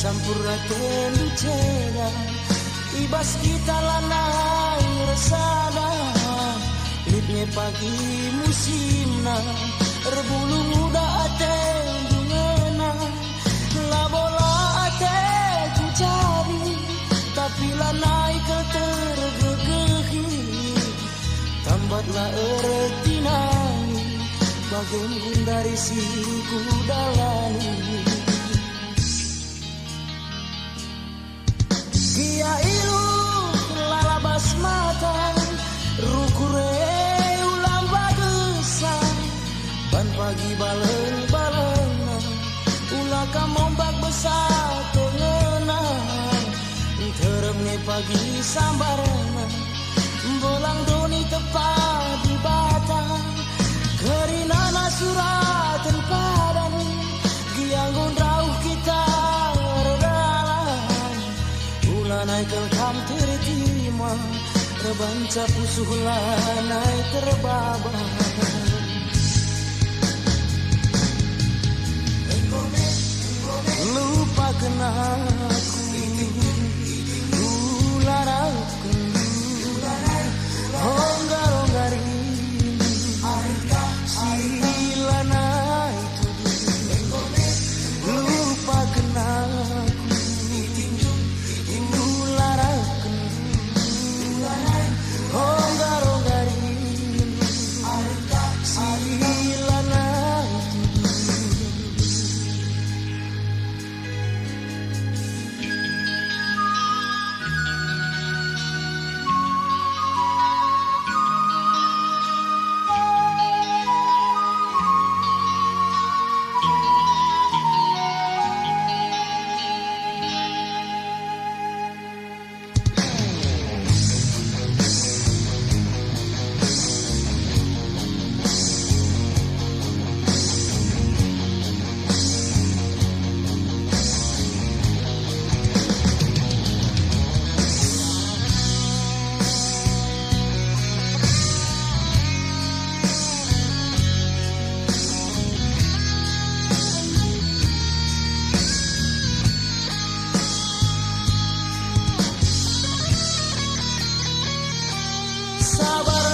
sampurna telu ceda ibas kita lanai resada litnya pagi musimna rebulu muda ate dungena labola ate ku cari tapi lanai ke tergegehi tambatlah eretinai bagian dari si kudalani Kia ilu lalabas mata rukure ulang bagesan ban pagi baleng-balena ulah kamombak besar tengena teremnya pagi sambarena bolang doni tepat di batang kerinana suratan padang gianggun rauh kita naik kelkam tertima rebanca pusuh lanai terbabang lupakan aku ularaukan honggar-honggari silanai tuduh lupakan aku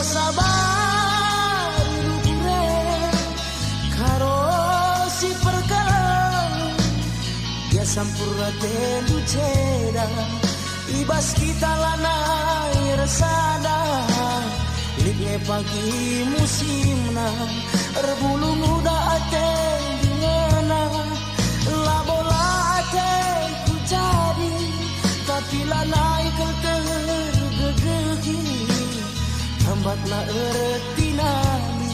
sabar rukure karo si perkara ya sampurna telu ceda ibas kita lanai resada litnya pagi musimna rebulu muda ate dingena labola ate ku jadi tapi lanai tergegehi hambatlah eretinani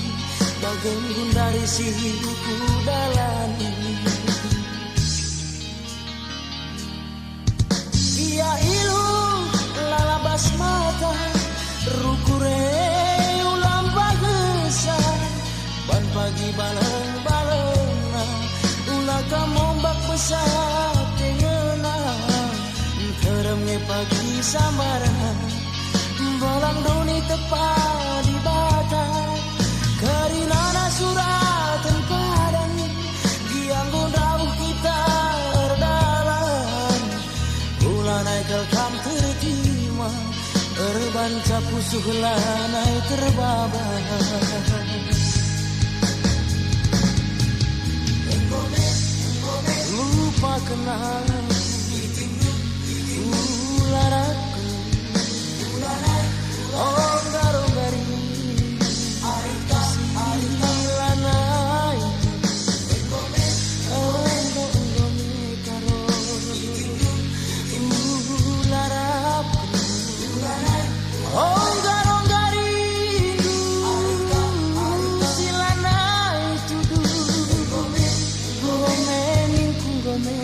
bagian dari si kudalani Ia ilu lalabas mata rukure ulang bagesan ban pagi baleng-balena ulah kamombak besar tengena teremnya pagi sambarana bolang doni tepat di batang kerinana suratan padang gianggun rauh kita erdalan ulah naik kelkam tertima erbanca pusuh lanai terbabang lupakan aku ularaku honggar-honggari silanai onggome karo ularapku honggar-honggari silanai tuduh gome mingku gome